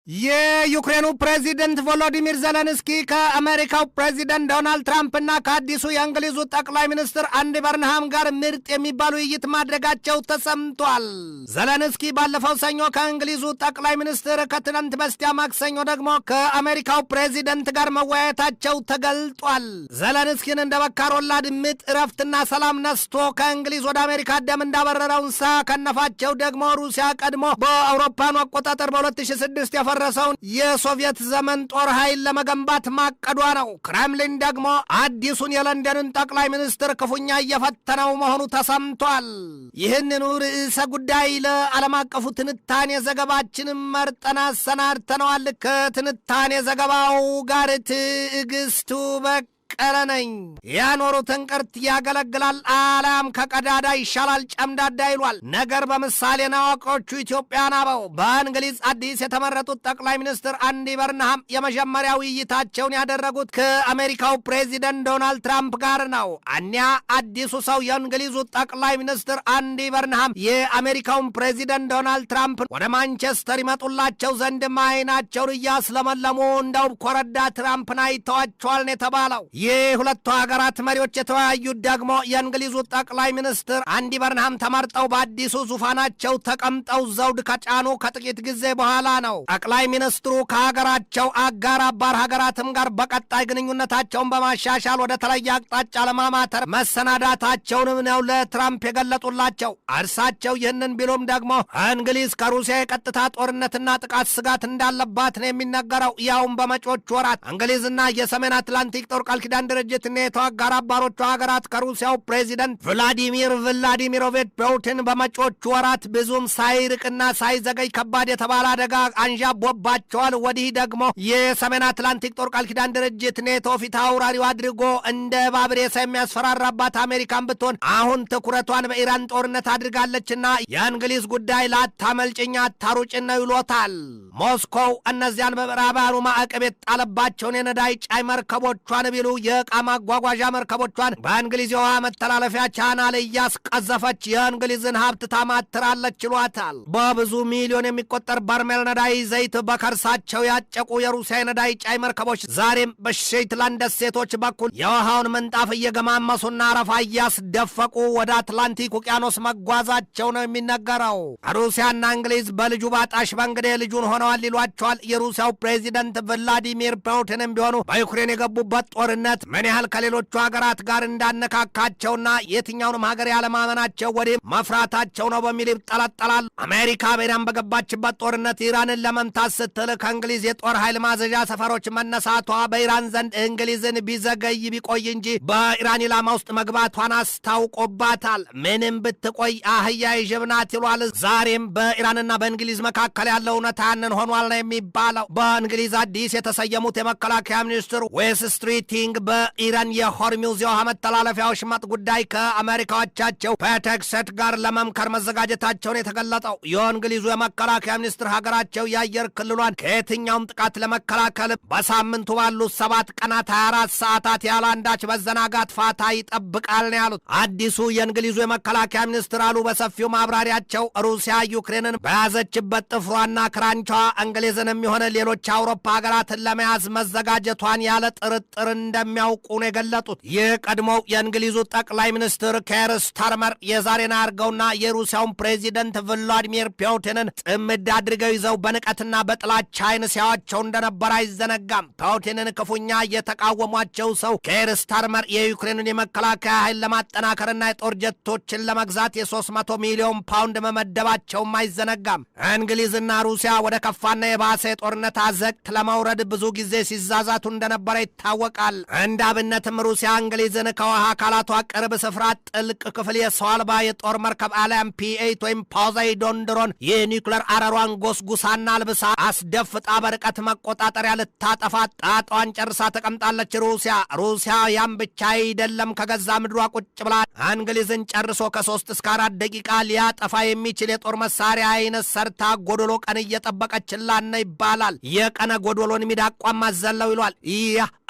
የዩክሬኑ ፕሬዚደንት ቮሎዲሚር ዘለንስኪ ከአሜሪካው ፕሬዚደንት ዶናልድ ትራምፕና ከአዲሱ የእንግሊዙ ጠቅላይ ሚኒስትር አንዲ በርንሃም ጋር ምርጥ የሚባሉ ውይይት ማድረጋቸው ተሰምቷል። ዘለንስኪ ባለፈው ሰኞ ከእንግሊዙ ጠቅላይ ሚኒስትር፣ ከትናንት በስቲያ ማክሰኞ ደግሞ ከአሜሪካው ፕሬዚደንት ጋር መወያየታቸው ተገልጧል። ዘለንስኪን እንደ በካር ወላድ ምጥ እረፍትና ሰላም ነስቶ ከእንግሊዝ ወደ አሜሪካ ደም እንዳበረረው እንሳ ከነፋቸው ደግሞ ሩሲያ ቀድሞ በአውሮፓኑ አቆጣጠር በ2006 የፈረሰውን የሶቪየት ዘመን ጦር ኃይል ለመገንባት ማቀዷ ነው። ክሬምሊን ደግሞ አዲሱን የለንደንን ጠቅላይ ሚኒስትር ክፉኛ እየፈተነው መሆኑ ተሰምቷል። ይህንኑ ርዕሰ ጉዳይ ለዓለም አቀፉ ትንታኔ ዘገባችንም መርጠን አሰናድተነዋል። ከትንታኔ ዘገባው ጋር ትዕግስቱ በቀለ ነኝ። ያኖሩትን ቅርት ያገለግላል አሊያም ከቀዳዳ ይሻላል ጨምዳዳ ይሏል ነገር በምሳሌ አዋቂዎቹ ኢትዮጵያን አበው። በእንግሊዝ አዲስ የተመረጡት ጠቅላይ ሚኒስትር አንዲ በርንሃም የመጀመሪያ ውይይታቸውን ያደረጉት ከአሜሪካው ፕሬዚደንት ዶናልድ ትራምፕ ጋር ነው። እኒያ አዲሱ ሰው የእንግሊዙ ጠቅላይ ሚኒስትር አንዲ በርንሃም የአሜሪካውን ፕሬዚደንት ዶናልድ ትራምፕ ወደ ማንቸስተር ይመጡላቸው ዘንድ አይናቸውን እያስለመለሙ እንደው ኮረዳ ትራምፕን አይተዋቸዋል ነው የተባለው። የሁለቱ ሀገራት መሪዎች የተወያዩት ደግሞ የእንግሊዙ ጠቅላይ ሚኒስትር አንዲ በርንሃም ተመርጠው በአዲሱ ዙፋናቸው ተቀምጠው ዘውድ ከጫኑ ከጥቂት ጊዜ በኋላ ነው። ጠቅላይ ሚኒስትሩ ከሀገራቸው አጋር አባር ሀገራትም ጋር በቀጣይ ግንኙነታቸውን በማሻሻል ወደ ተለየ አቅጣጫ ለማማተር መሰናዳታቸውንም ነው ለትራምፕ የገለጡላቸው። እርሳቸው ይህንን ቢሉም ደግሞ እንግሊዝ ከሩሲያ የቀጥታ ጦርነትና ጥቃት ስጋት እንዳለባት ነው የሚነገረው። ያውም በመጪዎቹ ወራት እንግሊዝና የሰሜን አትላንቲክ ጦር ቃል ኪዳን ድርጅት ኔቶ አጋር አባሮቹ ሀገራት ከሩሲያው ፕሬዚደንት ቭላዲሚሮቪች ፑቲን በመጪዎቹ ወራት ብዙም ሳይርቅና ሳይዘገይ ከባድ የተባለ አደጋ አንዣቦባቸዋል። ወዲህ ደግሞ የሰሜን አትላንቲክ ጦር ቃል ኪዳን ድርጅት ኔቶ ፊት አውራሪው አድርጎ እንደ ባብሬሳ የሚያስፈራራባት አሜሪካን ብትሆን አሁን ትኩረቷን በኢራን ጦርነት አድርጋለችና የእንግሊዝ ጉዳይ ላታመልጭኛ አታሩጭን ነው ይሎታል። ሞስኮው እነዚያን በምዕራባውያኑ ማዕቀብ የጣለባቸውን የነዳጅ ጫኝ መርከቦቿን ቢሉ የዕቃ ማጓጓዣ መርከቦቿን በእንግሊዝ የውሃ መተላለፊያ ቻናል እያስቀዘፈች የእንግሊዝን ሀብት ታማትራለች ይሏታል። በብዙ ሚሊዮን የሚቆጠር በርሜል ነዳጅ ዘይት በከርሳቸው ያጨቁ የሩሲያ ነዳጅ ጫኝ መርከቦች ዛሬም በሼትላንድ ደሴቶች በኩል የውሃውን ምንጣፍ እየገማመሱና አረፋ እያስደፈቁ ወደ አትላንቲክ ውቅያኖስ መጓዛቸው ነው የሚነገረው። ሩሲያና እንግሊዝ በልጁ ባጣሽ በእንግዲህ ልጁን ሆነዋል ይሏቸዋል። የሩሲያው ፕሬዚደንት ቭላዲሚር ፑቲንም ቢሆኑ በዩክሬን የገቡበት ጦርነት ምን ያህል ከሌሎቹ ሀገራት ጋር እንዳነካካቸውና የትኛውንም ሀገር ያለማመናቸው ወዲህ መፍራታቸው ነው በሚል ይጠለጠላል። አሜሪካ በኢራን በገባችበት ጦርነት ኢራንን ለመምታት ስትል ከእንግሊዝ የጦር ኃይል ማዘዣ ሰፈሮች መነሳቷ በኢራን ዘንድ እንግሊዝን ቢዘገይ ቢቆይ እንጂ በኢራን ኢላማ ውስጥ መግባቷን አስታውቆባታል። ምንም ብትቆይ አህያ ይዥብ ናት ይሏል። ዛሬም በኢራንና በእንግሊዝ መካከል ያለው እውነታ ያንን ሆኗል ነው የሚባለው። በእንግሊዝ አዲስ የተሰየሙት የመከላከያ ሚኒስትር ዌስ ስትሪቲንግ በኢራን የሆርሙዝ የውሃ መተላለፊያ ወሽመጥ ጉዳይ ከአሜሪካዎቻቸው ፔቴክሰት ጋር ለመምከር መዘጋጀታቸውን የተገለጠው የእንግሊዙ የመከላከያ ሚኒስትር ሀገራቸው የአየር ክልሏን ከየትኛውም ጥቃት ለመከላከል በሳምንቱ ባሉት 7 ቀናት 24 ሰዓታት ያለ አንዳች መዘናጋት ፋታ ይጠብቃል ነው ያሉት። አዲሱ የእንግሊዙ የመከላከያ ሚኒስትር አሉ በሰፊው ማብራሪያቸው ሩሲያ ዩክሬንን በያዘችበት ጥፍሯና ክራንቿ እንግሊዝንም የሆነ ሌሎች አውሮፓ ሀገራትን ለመያዝ መዘጋጀቷን ያለ ጥርጥር እንደሚያውቁ ነው የገለጡት። የቀድሞው የእንግሊዙ ጠቅላይ ሚኒስትር ኬር ስታርመር የዛሬን አርገውና የሩሲያውን ፕሬዚደንት ቭላዲሚር ፑቲንን ጥምድ አድርገው ይዘው በንቀትና በጥላቻ አይን ሲያዋቸው እንደነበር አይዘነጋም። ፑቲንን ክፉኛ የተቃወሟቸው ሰው ኬር ስታርመር የዩክሬንን የመከላከያ ኃይል ለማጠናከርና የጦር ጀቶችን ለመግዛት የ300 ሚሊዮን ፓውንድ መመደባቸውም አይዘነጋም። እንግሊዝና ሩሲያ ወደ ከፋና የባሰ የጦርነት አዘቅት ለመውረድ ብዙ ጊዜ ሲዛዛቱ እንደነበረ ይታወቃል። እንደ አብነትም ሩሲያ እንግሊዝን ከውሃ አካላቷ ቅርብ ስፍራ ጥልቅ ክፍል የሰው አልባ የጦር መርከብ አሊያም ፒ8 ወይም ፖዛይዶን ድሮን የኒውክሌር አረሯን ጎስጉሳና አልብሳ አስደፍጣ በርቀት መቆጣጠሪያ ልታጠፋ ጣጧን ጨርሳ ተቀምጣለች። ሩሲያ ያም ብቻ አይደለም፣ ከገዛ ምድሯ ቁጭ ብላ እንግሊዝን ጨርሶ ከ3 እስከ 4 ደቂቃ ሊያጠፋ የሚችል የጦር መሳሪያ አይነት ሰርታ ጎዶሎ ቀን እየጠበቀች እየሰነጠቀችላን ይባላል። የቀነ ጎዶሎን ሚዳቋም አዘለው ይሏል።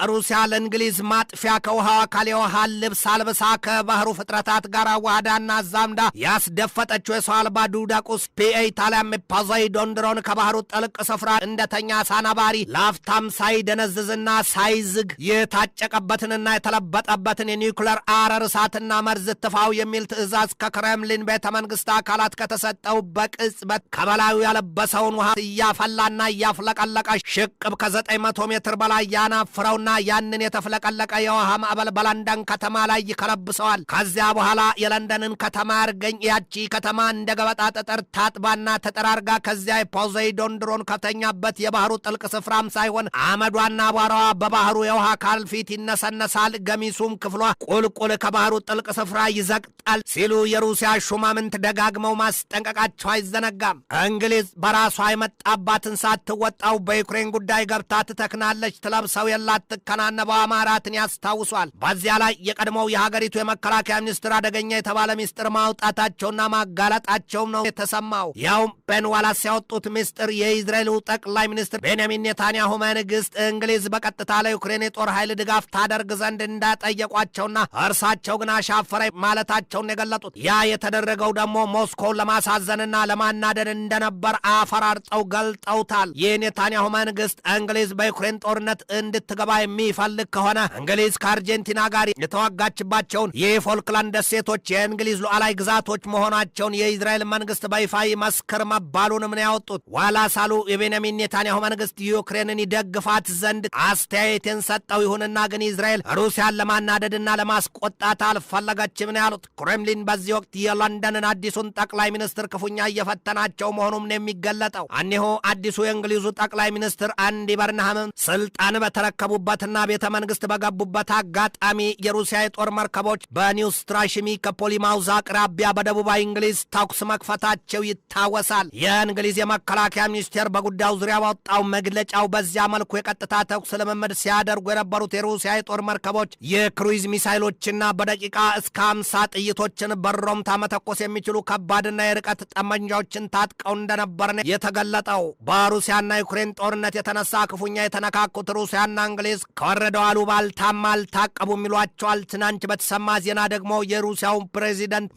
ሩሲያ ለእንግሊዝ ማጥፊያ ከውሃው አካል የውሃ ልብስ አልብሳ ከባህሩ ፍጥረታት ጋር ዋህዳና አዛምዳ ያስደፈጠችው የሰው አልባ ዱዳቁስ ፒኤ-ኢታሊያም ፖዛይዶን ድሮን ከባህሩ ጥልቅ ስፍራ እንደተኛ ሳናባሪ ላፍታም ሳይደነዝዝና ሳይዝግ የታጨቀበትንና የተለበጠበትን የኒውክለር አረር እሳትና መርዝ ትፋው የሚል ትዕዛዝ ከክሬምሊን ቤተ መንግስት አካላት ከተሰጠው በቅጽበት ከበላዩ ያለበሰውን ውሃ እያፈላና እያፍለቀለቀ ሽቅብ ከ900 ሜትር በላይ ያናፍረውና ያንን የተፍለቀለቀ የውሃ ማዕበል በለንደን ከተማ ላይ ይከለብሰዋል። ከዚያ በኋላ የለንደንን ከተማ ያርገኝ ያቺ ከተማ እንደ ገበጣ ጠጠር ታጥባና ተጠራርጋ ከዚያ የፖዛይዶን ድሮን ከተኛበት የባህሩ ጥልቅ ስፍራም ሳይሆን አመዷና አቧራዋ በባህሩ የውሃ አካል ፊት ይነሰነሳል። ገሚሱም ክፍሏ ቁልቁል ከባህሩ ጥልቅ ስፍራ ይዘቅጣል ሲሉ የሩሲያ ሹማምንት ደጋግመው ማስጠንቀቃቸው አይዘነጋም። እንግሊዝ በራሷ የመጣባትን ሳትወጣው በዩክሬን ጉዳይ ገብታ ትተክናለች። ትለብሰው የላት ትከናነበው አማራትን ያስታውሷል። በዚያ ላይ የቀድሞው የሀገሪቱ የመከላከያ ሚኒስትር አደገኛ የተባለ ሚስጥር ማውጣታቸውና ማጋለጣቸውም ነው የተሰማው። ያውም ቤን ዋላስ ያወጡት ሚስጥር የኢዝራኤሉ ጠቅላይ ሚኒስትር ቤንያሚን ኔታንያሁ መንግስት እንግሊዝ በቀጥታ ለዩክሬን የጦር ኃይል ድጋፍ ታደርግ ዘንድ እንዳጠየቋቸውና እርሳቸው ግን አሻፈረኝ ማለታቸውን የገለጡት። ያ የተደረገው ደግሞ ሞስኮውን ለማሳዘንና ለማናደድ እንደነበር አፈራርጠው ገልጠውታል። የኔታንያሁ መንግስት እንግሊዝ በዩክሬን ጦርነት እንድትገባ የሚፈልግ ከሆነ እንግሊዝ ከአርጀንቲና ጋር የተዋጋችባቸውን የፎልክላንድ ደሴቶች የእንግሊዝ ሉዓላዊ ግዛቶች መሆናቸውን የኢዝራኤል መንግስት በይፋ ይመስክር መባሉንም ነው ያወጡት። ዋላሳሉ የቤንያሚን ኔታንያሁ መንግስት ዩክሬንን ይደግፋት ዘንድ አስተያየትን ሰጠው። ይሁንና ግን ኢዝራኤል ሩሲያን ለማናደድና ለማስቆጣት አልፈለገችም ነው ያሉት። ክሬምሊን በዚህ ወቅት የለንደንን አዲሱን ጠቅላይ ሚኒስትር ክፉኛ እየፈተናቸው መሆኑም ነው የሚገለጠው። እኒሁ አዲሱ የእንግሊዙ ጠቅላይ ሚኒስትር አንዲ በርንሃም ስልጣን በተረከቡበትና ቤተ መንግስት በገቡበት አጋጣሚ የሩሲያ የጦር መርከቦች በኒው ስትራሽሚ ከፖሊማውዝ አቅራቢያ በደቡባዊ እንግሊዝ ተኩስ መክፈታቸው ይታወሳል። የእንግሊዝ የመከላከያ ሚኒስቴር በጉዳዩ ዙሪያ ባወጣው መግለጫው በዚያ መልኩ የቀጥታ ተኩስ ልምምድ ሲያደርጉ የነበሩት የሩሲያ የጦር መርከቦች የክሩይዝ ሚሳይሎችና በደቂቃ እስከ 50 ጥይቶችን በሮምታ መተኮስ የሚችሉ ከባድና የርቀት ጠመንጃዎችን ታጥቀው እንደነበር ነው የተገለጠው። በሩሲያና ዩክሬን ጦርነት የተነሳ ክፉኛ የተነካኩት ሩሲያና እንግሊዝ ከወረደው አሉባልታም አልታቀቡም ይሏቸዋል። ትናንት በተሰማ ዜና ደግሞ የሩሲያው ፕሬዚደንት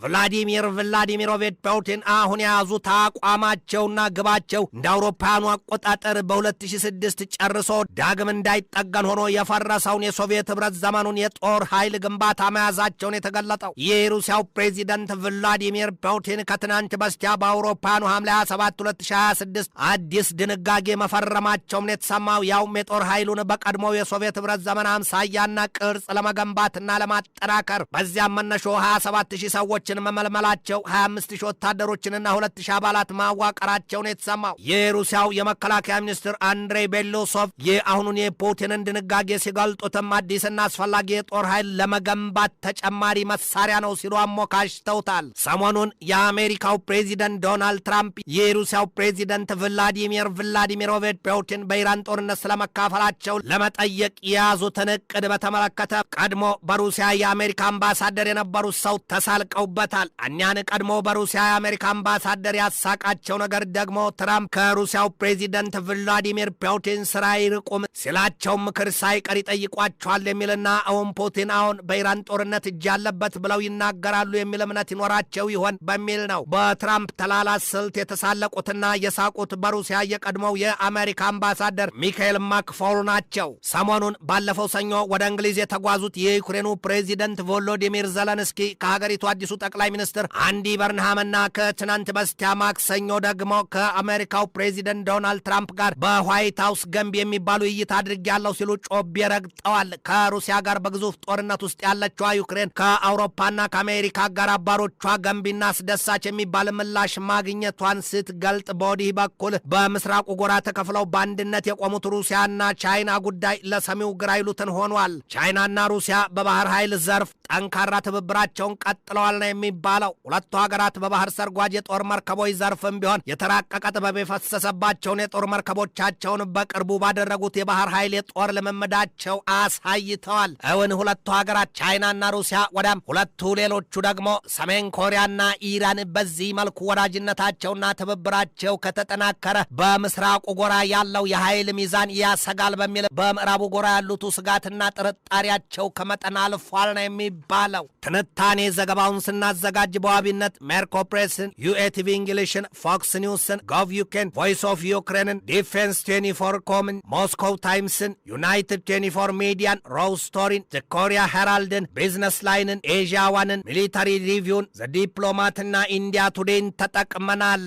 ቭላዲሚሮቪች ፑቲን አሁን የያዙት አቋማቸውና ግባቸው እንደ አውሮፓውያኑ አቆጣጠር በ2006 ጨርሶ ዳግም እንዳይጠገን ሆኖ የፈረሰውን የሶቪየት ህብረት ዘመኑን የጦር ኃይል ግንባታ መያዛቸውን የተገለጠው የሩሲያው ፕሬዚደንት ቭላዲሚር ፑቲን ከትናንት በስቲያ በአውሮፓውያኑ ሐምሌ 27 2026 አዲስ ድንጋጌ መፈረማቸውም ነው የተሰማው። ያውም የጦር ኃይሉን በቀድሞው የሶቪየት ህብረት ዘመን አምሳያና ቅርጽ ለመገንባትና ለማጠናከር በዚያም መነሾ 27000 ሰዎችን መመልመላቸው 25000 ወታደሮችንና 2000 አባላት ማዋቀራቸው ነው የተሰማው። የሩሲያው የመከላከያ ሚኒስትር አንድሬይ ቤሎሶቭ የአሁኑን የፑቲንን ድንጋጌ ሲገልጡትም አዲስና አስፈላጊ የጦር ኃይል ለመገንባት ተጨማሪ መሳሪያ ነው ሲሉ አሞካሽተውታል። ሰሞኑን የአሜሪካው ፕሬዚደንት ዶናልድ ትራምፕ የሩሲያው ፕሬዚደንት ቭላዲሚሮቪች ፑቲን በኢራን ጦርነት ስለመካፈላቸው ለመጠየቅ የያዙትን እቅድ በተመለከተ ቀድሞ በሩሲያ የአሜሪካ አምባሳደር የነበሩት ሰው ተሳልቀውበታል። እኛን ቀድሞ በሩሲያ የአሜሪካ አምባሳደር ያሳቃቸው ነገር ደግሞ ትራምፕ ከሩሲያው ፕሬዚደንት ቭላዲሚር ፑቲን ስራ ይርቁም ሲላቸው ምክር ሳይቀር ይጠይቋቸዋል የሚልና አሁን ፑቲን አሁን በኢራን ጦርነት እጅ ያለበት ብለው ይናገራሉ የሚል እምነት ይኖራቸው ይሆን በሚል ነው በትራምፕ ተላላ ስልት የተሳለቁትና የሳቁት በሩሲያ የቀድሞው የአሜሪካ አምባሳደር ሚካኤል ማክፎል ናቸው። ሰሞኑን ባለፈው ሰኞ ወደ እንግሊዝ የተጓዙት የዩክሬኑ ፕሬዚደንት ቮሎዲሚር ዘለንስኪ ከሀገሪቱ አዲሱ ጠቅላይ ሚኒስትር አንዲ በርንሃምና ከትናንት በስቲያ ማክሰኞ ደግሞ ከአሜሪካው ፕሬዚደንት ዶናልድ ትራምፕ ጋር በዋይት ሃውስ ገንቢ የሚባሉ ውይይት አድርጌያለሁ ሲሉ ጮቤ ረግጠዋል። ከሩሲያ ጋር በግዙፍ ጦርነት ውስጥ ያለችዋ ዩክሬን ከአውሮፓና ከአሜሪካ ጋር አባሮቿ ገንቢና አስደሳች የሚባል ምላሽ ማግኘቷን ስትገልጥ፣ በወዲህ በኩል በምስራቁ ጎራ ተከፍለው በአንድነት የቆሙት ሩሲያና ቻይና ጉዳይ ለሰሚው ግራ ይሉትን ሆኗል። ቻይናና ሩሲያ በባህር ኃይል ዘርፍ ጠንካራ ትብብራቸውን ቀጥለዋል ነው የሚባለው። ሁለቱ ሀገራት በባህር ሰርጓጅ የጦር መርከቦች ዘርፍም ቢሆን የተራቀቀ ጥበብ የፈሰሰባቸውን የጦር መርከቦቻቸውን በቅርቡ ባደረጉት የባህር ኃይል የጦር ልምምዳቸው አሳይተዋል። እውን ሁለቱ ሀገራት ቻይናና ሩሲያ ወዳም ሁለቱ ሌሎቹ ደግሞ ሰሜን ኮሪያና ኢራን በዚህ መልኩ ወዳጅነታቸውና ትብብራቸው ከተጠናከረ እየጠነከረ በምስራቁ ጎራ ያለው የኃይል ሚዛን ያሰጋል በሚል በምዕራቡ ጎራ ያሉት ስጋትና ጥርጣሬያቸው ከመጠን አልፏል ነው የሚባለው። ትንታኔ ዘገባውን ስናዘጋጅ በዋቢነት ሜርኮ ፕሬስን፣ ዩኤቲቪ እንግሊሽን፣ ፎክስ ኒውስን፣ ጎቭ ዩኬን፣ ቮይስ ኦፍ ዩክሬንን፣ ዲፌንስ 24 ኮምን፣ ሞስኮው ታይምስን፣ ዩናይትድ 24 ሚዲያን፣ ሮው ስቶሪን፣ ዘ ኮሪያ ሄራልድን፣ ቢዝነስ ላይንን፣ ኤዥያ ዋንን፣ ሚሊታሪ ሪቪውን፣ ዘ ዲፕሎማትና ኢንዲያ ቱዴይን ተጠቅመናል።